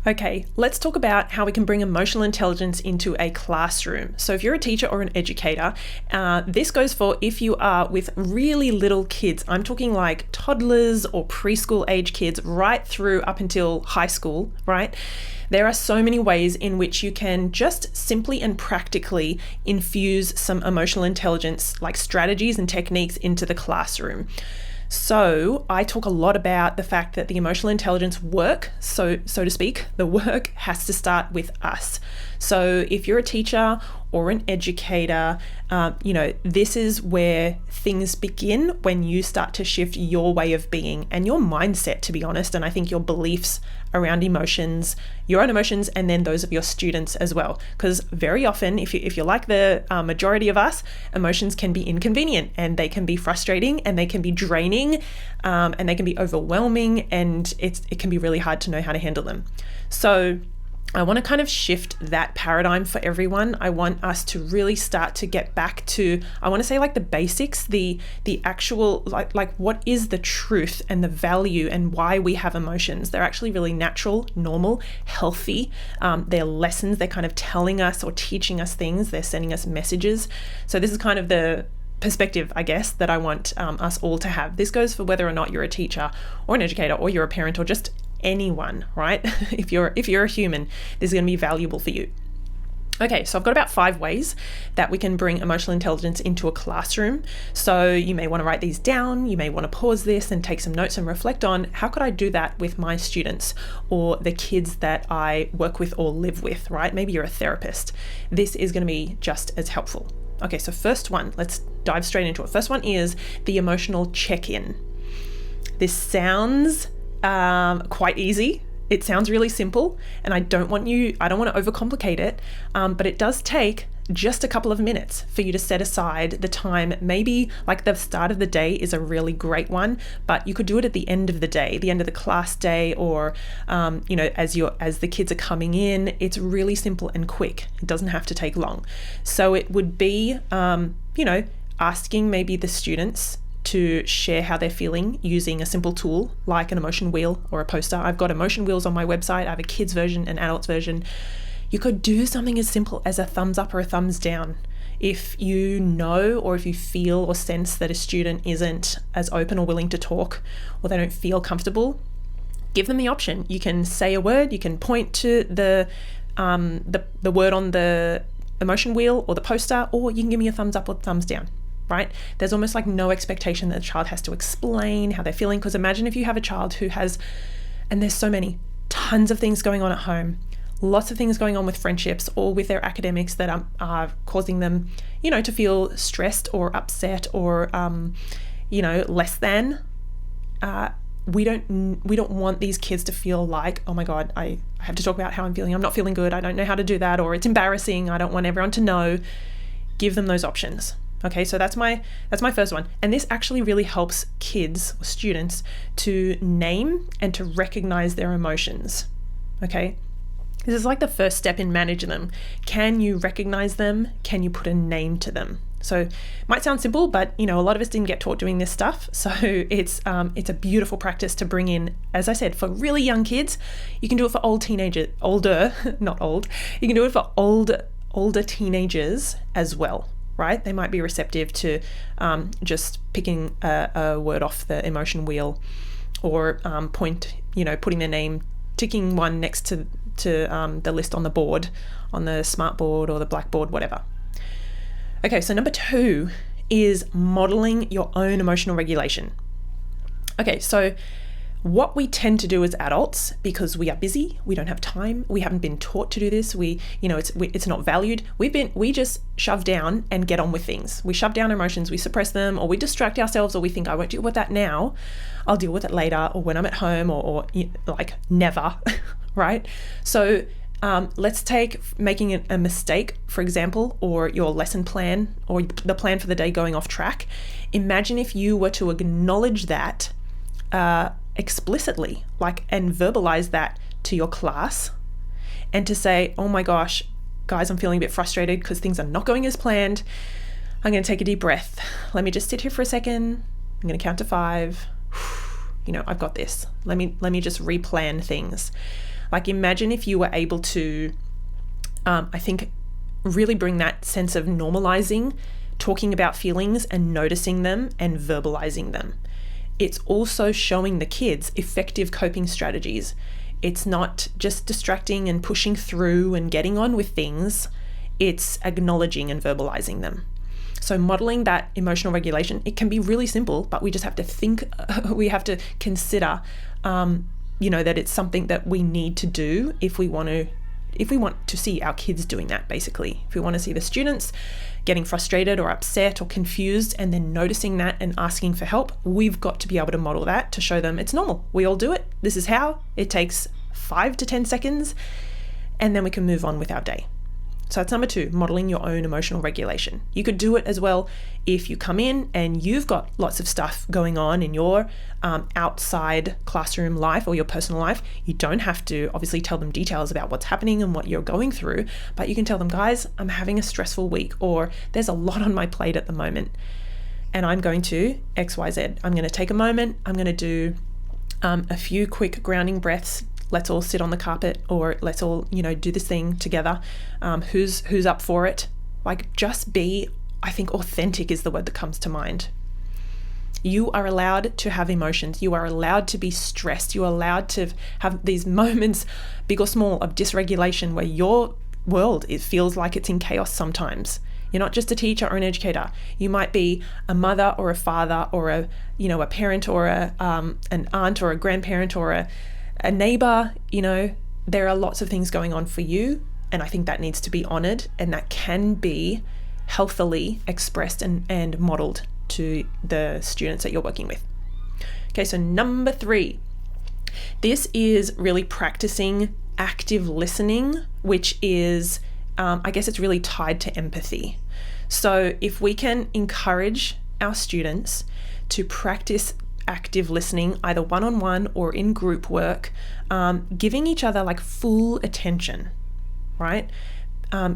Okay, let's talk about how we can bring emotional intelligence into a classroom. So if you're a teacher or an educator, this goes for if you are with really little kids. I'm talking like toddlers or preschool age kids right through up until high school, right? There are so many ways in which you can just simply and practically infuse some emotional intelligence, like strategies and techniques, into the classroom. So I talk a lot about the fact that the emotional intelligence work, so to speak, the work has to start with us. So if you're a teacher or an educator, this is where things begin when you start to shift your way of being and your mindset, to be honest. And I think your beliefs around emotions, your own emotions, and then those of your students as well. Because very often, if you're like the majority of us, emotions can be inconvenient and they can be frustrating and they can be draining and they can be overwhelming, and it can be really hard to know how to handle them. So I want to kind of shift that paradigm for everyone. I want us to really start to get back to, I want to say like the basics, the actual, like what is the truth and the value and why we have emotions. They're actually really natural, normal, healthy. They're lessons. They're kind of telling us or teaching us things. They're sending us messages. So this is kind of the perspective, I guess, that I want us all to have. This goes for whether or not you're a teacher or an educator or you're a parent or just anyone, right? If you're a human, this is going to be valuable for you. Okay, so I've got about 5 ways that we can bring emotional intelligence into a classroom. So you may want to write these down. You may want to pause this and take some notes and reflect on how could I do that with my students or the kids that I work with or live with, right? Maybe you're a therapist. This is going to be just as helpful. Okay, so first one, let's dive straight into it. First one is the emotional check-in. This sounds quite easy. It sounds really simple, and I don't want to overcomplicate it, but it does take just a couple of minutes for you to set aside the time. Maybe like the start of the day is a really great one, but you could do it at the end of the day, the end of the class day, or as the kids are coming in. It's really simple and quick. It doesn't have to take long. So it would be asking maybe the students to share how they're feeling using a simple tool like an emotion wheel or a poster. I've got emotion wheels on my website. I have a kids version, an adults version. You could do something as simple as a thumbs up or a thumbs down. If you know or if you feel or sense that a student isn't as open or willing to talk, or they don't feel comfortable, give them the option. You can say a word, you can point to the word on the emotion wheel or the poster, or you can give me a thumbs up or thumbs down. Right? There's almost like no expectation that the child has to explain how they're feeling, because imagine if you have a child who has, and there's so many, tons of things going on at home, lots of things going on with friendships or with their academics that are causing them, to feel stressed or upset or, less than. We don't want these kids to feel like, oh my God, I have to talk about how I'm feeling. I'm not feeling good. I don't know how to do that, or it's embarrassing. I don't want everyone to know. Give them those options. Okay, so that's my first one. And this actually really helps kids or students to name and to recognize their emotions. Okay, this is like the first step in managing them. Can you recognize them? Can you put a name to them? So it might sound simple, but a lot of us didn't get taught doing this stuff. So it's a beautiful practice to bring in, as I said, for really young kids. You can do it for not old. You can do it for older teenagers as well. Right? They might be receptive to just picking a word off the emotion wheel, or putting their name, ticking one next to the list on the board, on the smart board or the blackboard, whatever. Okay, so number 2 is modeling your own emotional regulation. Okay, so what we tend to do as adults, because we are busy, we don't have time, we haven't been taught to do this, it's not valued. We just shove down and get on with things. We shove down emotions, we suppress them, or we distract ourselves, or we think, I won't deal with that now, I'll deal with it later, or when I'm at home, or like never, right? So let's take making a mistake, for example, or your lesson plan, or the plan for the day going off track. Imagine if you were to acknowledge that explicitly, and verbalize that to your class, and to say, oh my gosh, guys, I'm feeling a bit frustrated because things are not going as planned. I'm going to take a deep breath. Let me just sit here for a second. I'm going to count to 5. I've got this. Let me just replan things. Like imagine if you were able to, I think, really bring that sense of normalizing, talking about feelings and noticing them and verbalizing them. It's also showing the kids effective coping strategies. It's not just distracting and pushing through and getting on with things. It's acknowledging and verbalizing them. So modeling that emotional regulation, it can be really simple, but we just have to think, we have to consider, that it's something that we need to do if we want to see our kids doing that, basically. If we want to see the students getting frustrated or upset or confused and then noticing that and asking for help, we've got to be able to model that to show them it's normal. We all do it. This is how. It takes 5 to 10 seconds and then we can move on with our day. So that's number 2, modeling your own emotional regulation. You could do it as well if you come in and you've got lots of stuff going on in your outside classroom life or your personal life. You don't have to obviously tell them details about what's happening and what you're going through, but you can tell them, guys, I'm having a stressful week, or there's a lot on my plate at the moment and I'm going to XYZ. I'm going to take a moment. I'm going to do a few quick grounding breaths. Let's all sit on the carpet, or let's all, do this thing together. Who's up for it? Like, just be, I think authentic is the word that comes to mind. You are allowed to have emotions. You are allowed to be stressed. You are allowed to have these moments, big or small, of dysregulation where your world, it feels like it's in chaos sometimes. You're not just a teacher or an educator. You might be a mother or a father or a parent or an aunt or a grandparent or a neighbor. There are lots of things going on for you, and I think that needs to be honored, and that can be healthily expressed and modeled to the students that you're working with. Okay, so number 3, this is really practicing active listening, which is, I guess it's really tied to empathy. So if we can encourage our students to practice active listening, either one-on-one or in group work, giving each other like full attention, right?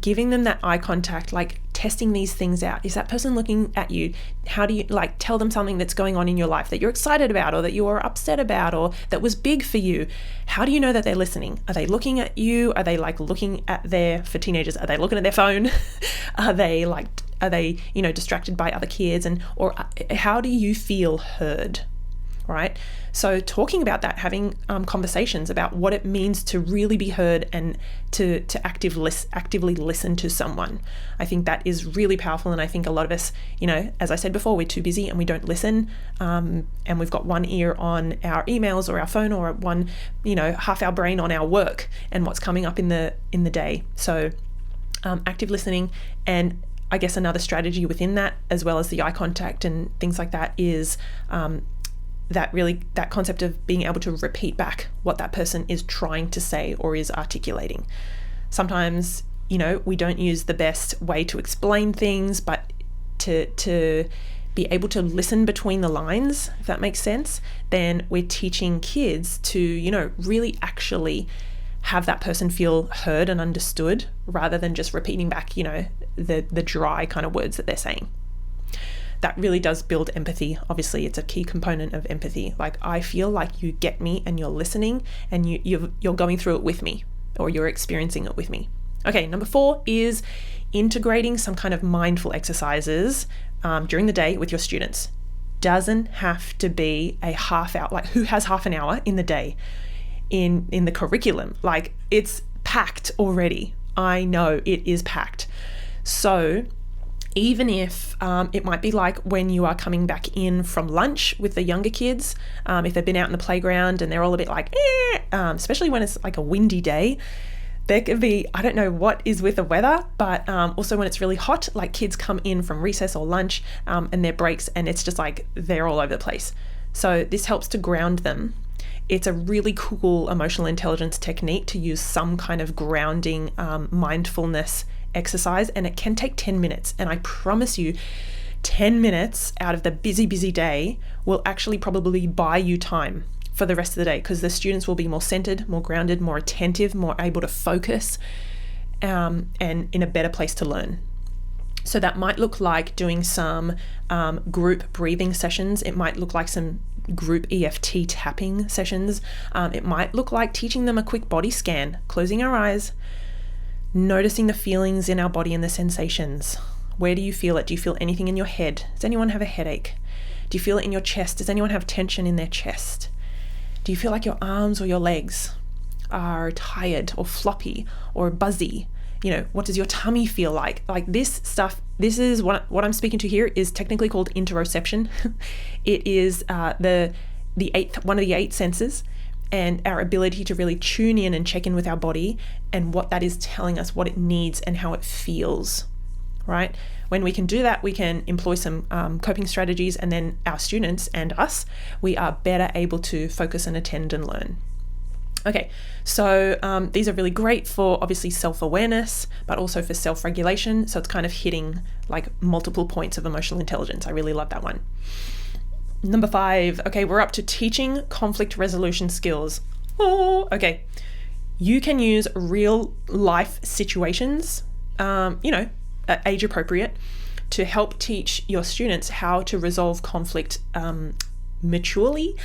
Giving them that eye contact, like testing these things out. Is that person looking at you? How do you tell them something that's going on in your life that you're excited about or that you are upset about or that was big for you? How do you know that they're listening? Are they looking at you? Are they looking at for teenagers, are they looking at their phone? Are they distracted by other kids? Or how do you feel heard? Right? So talking about that, having conversations about what it means to really be heard and to actively listen to someone. I think that is really powerful. And I think a lot of us, as I said before, we're too busy and we don't listen. And we've got one ear on our emails or our phone, or one, half our brain on our work and what's coming up in the day. So active listening, and I guess another strategy within that, as well as the eye contact and things like that, is that concept of being able to repeat back what that person is trying to say or is articulating. Sometimes, we don't use the best way to explain things, but to be able to listen between the lines, if that makes sense, then we're teaching kids to, really actually have that person feel heard and understood, rather than just repeating back, the dry kind of words that they're saying. That really does build empathy. Obviously, it's a key component of empathy. Like, I feel like you get me and you're listening and you're going through it with me, or you're experiencing it with me. Okay, number 4 is integrating some kind of mindful exercises during the day with your students. Doesn't have to be a half hour. Like, who has half an hour in the day in the curriculum? Like, it's packed already. I know it is packed. So even if it might be like when you are coming back in from lunch with the younger kids, if they've been out in the playground and they're all a bit like, especially when it's like a windy day, there could be, I don't know what is with the weather, but also when it's really hot, like kids come in from recess or lunch and their breaks, and it's just like they're all over the place. So this helps to ground them. It's a really cool emotional intelligence technique to use some kind of grounding mindfulness exercise, and it can take 10 minutes. And I promise you, 10 minutes out of the busy day will actually probably buy you time for the rest of the day, because the students will be more centered, more grounded, more attentive, more able to focus, and in a better place to learn. So that might look like doing some group breathing sessions. It might look like some group EFT tapping sessions. It might look like teaching them a quick body scan, closing our eyes, noticing the feelings in our body and the sensations. Where do you feel it? Do you feel anything in your head? Does anyone have a headache? Do you feel it in your chest? Does anyone have tension in their chest? Do you feel like your arms or your legs are tired or floppy or buzzy? What does your tummy feel like? Like this stuff, this is what I'm speaking to here is technically called interoception. It is one of the 8 senses, and our ability to really tune in and check in with our body and what that is telling us, what it needs and how it feels, right? When we can do that, we can employ some coping strategies, and then our students and us, we are better able to focus and attend and learn. Okay, so these are really great for obviously self-awareness, but also for self-regulation. So it's kind of hitting like multiple points of emotional intelligence. I really love that one. Number 5, okay, we're up to teaching conflict resolution skills. Oh, okay. You can use real life situations, age appropriate, to help teach your students how to resolve conflict maturely,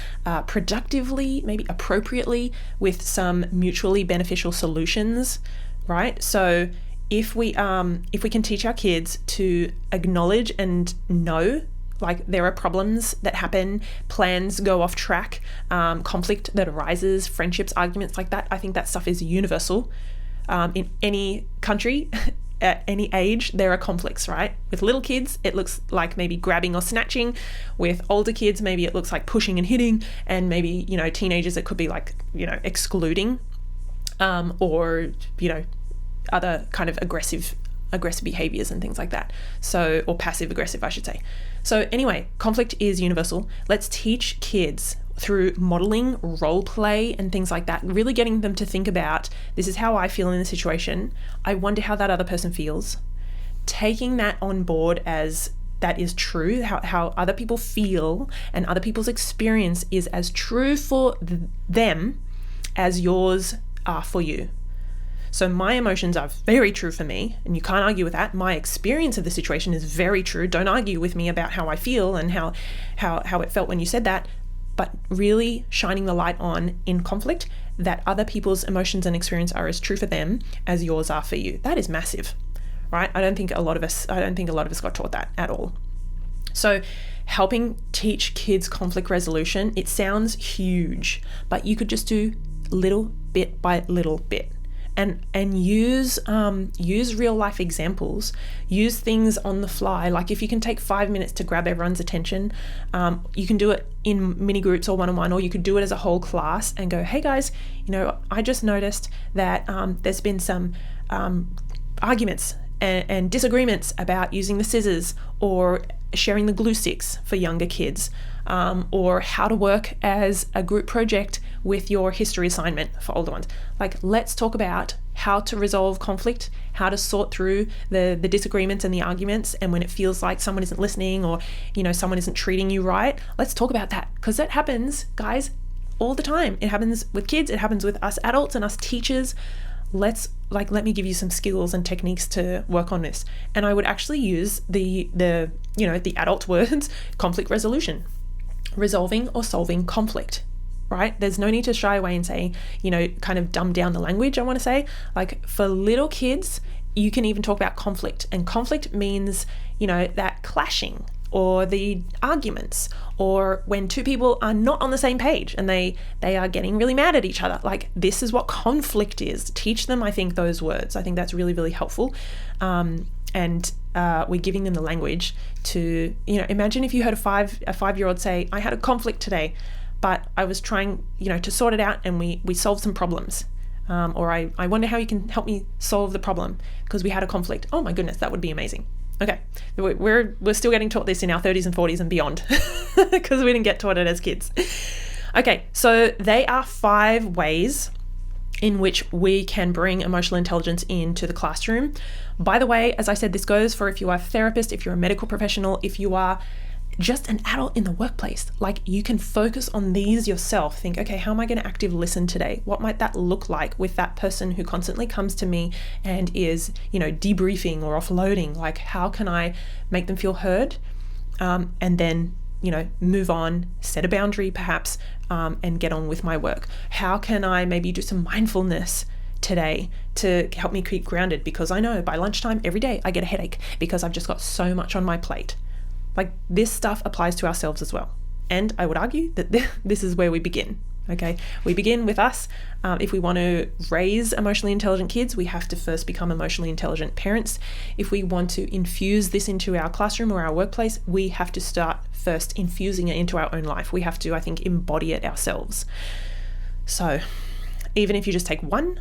productively, maybe appropriately, with some mutually beneficial solutions, right? So if we can teach our kids to acknowledge and know, like, there are problems that happen, plans go off track, conflict that arises, friendships, arguments like that, I think that stuff is universal. In any country, at any age, there are conflicts, right? With little kids, it looks like maybe grabbing or snatching. With older kids, maybe it looks like pushing and hitting. And maybe, teenagers, it could be like, excluding, or, other kind of aggressive behaviors and things like that. So, or passive aggressive, I should say. So anyway, conflict is universal. Let's teach kids through modeling, role play, and things like that, really getting them to think about, this is how I feel in the situation. I wonder how that other person feels. Taking that on board as that is true, how other people feel and other people's experience is as true for them as yours are for you. So my emotions are very true for me, and you can't argue with that. My experience of the situation is very true. Don't argue with me about how I feel and how it felt when you said that. But really shining the light on in conflict that other people's emotions and experience are as true for them as yours are for you. That is massive, right? I don't think a lot of us got taught that at all. So helping teach kids conflict resolution, it sounds huge, but you could just do little bit by little bit. And use real life examples, use things on the fly. Like if you can take 5 minutes to grab everyone's attention, you can do it in mini groups or one-on-one, or you could do it as a whole class and go, hey guys, I just noticed that there's been some arguments and disagreements about using the scissors or sharing the glue sticks for younger kids, or how to work as a group project with your history assignment for older ones. Like, let's talk about how to resolve conflict, how to sort through the disagreements and the arguments, and when it feels like someone isn't listening or someone isn't treating you right, let's talk about that, because that happens, guys, all the time. It happens with kids, it happens with us adults and us teachers. Let me give you some skills and techniques to work on this. And I would actually use the adult words, conflict resolution, resolving or solving conflict, right? There's no need to shy away and say, kind of dumb down the language, I want to say. Like, for little kids, you can even talk about conflict, and conflict means, that clashing or the arguments, or when two people are not on the same page and they are getting really mad at each other. Like, this is what conflict is. Teach them, I think, those words. I think that's really, really helpful. And we're giving them the language to, imagine if you heard a 5-year-old say, I had a conflict today, but I was trying, to sort it out, and we solved some problems. Or I wonder how you can help me solve the problem because we had a conflict. Oh my goodness, that would be amazing. Okay, we're still getting taught this in our 30s and 40s and beyond because we didn't get taught it as kids. Okay, so they are 5 ways in which we can bring emotional intelligence into the classroom. By the way, as I said, this goes for if you are a therapist, if you're a medical professional, if you are just an adult in the workplace. Like, you can focus on these yourself. Think, okay, how am I going to active listen today? What might that look like with that person who constantly comes to me and is, debriefing or offloading? Like, how can I make them feel heard? And then move on, set a boundary perhaps, and get on with my work? How can I maybe do some mindfulness today to help me keep grounded? Because I know by lunchtime every day I get a headache because I've just got so much on my plate. Like, this stuff applies to ourselves as well. And I would argue that this is where we begin. Okay, we begin with us. If we want to raise emotionally intelligent kids, we have to first become emotionally intelligent parents. If we want to infuse this into our classroom or our workplace, we have to start first infusing it into our own life. We have to, I think, embody it ourselves. So even if you just take one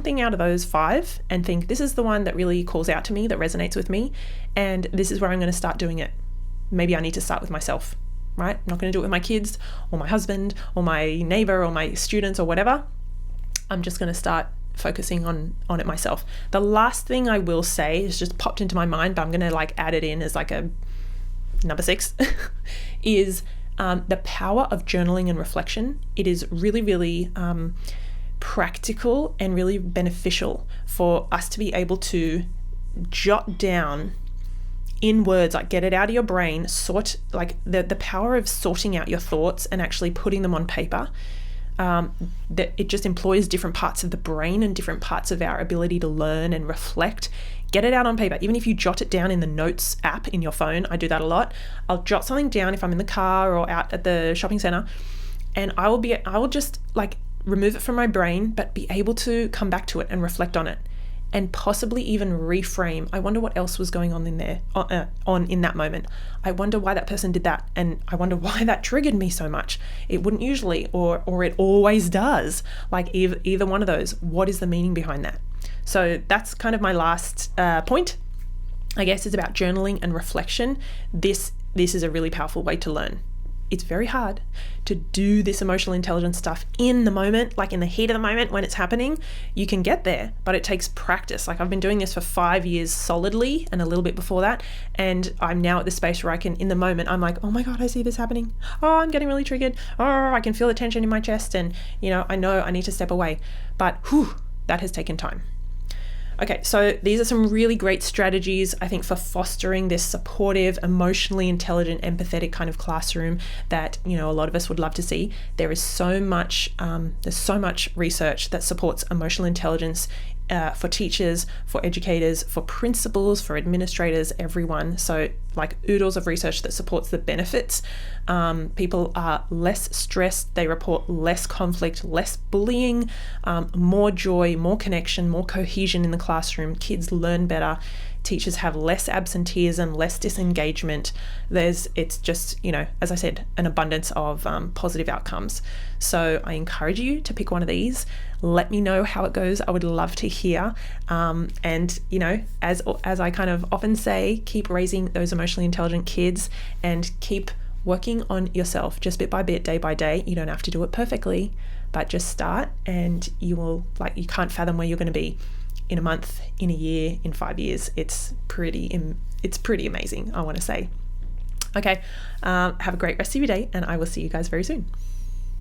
thing out of those 5 and think, this is the one that really calls out to me, that resonates with me, and this is where I'm going to start doing it. Maybe I need to start with myself. Right? I'm not going to do it with my kids or my husband or my neighbor or my students or whatever. I'm just going to start focusing on it myself. The last thing I will say is just popped into my mind, but I'm going to add it in as a number 6 is the power of journaling and reflection. It is really, really practical and really beneficial for us to be able to jot down in words, get it out of your brain, the power of sorting out your thoughts and actually putting them on paper. That it just employs different parts of the brain and different parts of our ability to learn and reflect. Get it out on paper. Even if you jot it down in the notes app in your phone, I do that a lot. I'll jot something down if I'm in the car or out at the shopping center, and I will just remove it from my brain, but be able to come back to it and reflect on it. And possibly even reframe. I wonder what else was going on in there, in that moment. I wonder why that person did that, and I wonder why that triggered me so much. It wouldn't usually, or it always does. Either one of those. What is the meaning behind that? So that's kind of my last point. I guess it's about journaling and reflection. This is a really powerful way to learn. It's very hard to do this emotional intelligence stuff in the moment, in the heat of the moment when it's happening. You can get there, but it takes practice. I've been doing this for 5 years solidly and a little bit before that. And I'm now at the space where I can, in the moment, I'm oh my God, I see this happening. Oh, I'm getting really triggered. Oh, I can feel the tension in my chest. And, I know I need to step away. But that has taken time. Okay, so these are some really great strategies, I think, for fostering this supportive, emotionally intelligent, empathetic kind of classroom that, a lot of us would love to see. There is so much research that supports emotional intelligence for teachers, for educators, for principals, for administrators, everyone. So oodles of research that supports the benefits. People are less stressed, they report less conflict, less bullying, more joy, more connection, more cohesion in the classroom. Kids learn better. Teachers have less absenteeism, less disengagement. It's just, as I said, an abundance of positive outcomes. So I encourage you to pick one of these. Let me know how it goes. I would love to hear. And as I kind of often say, keep raising those emotionally intelligent kids and keep working on yourself just bit by bit, day by day. You don't have to do it perfectly, but just start, and you will, you can't fathom where you're going to be in a month, in a year, in 5 years. It's pretty amazing, I want to say. Okay, have a great rest of your day, and I will see you guys very soon.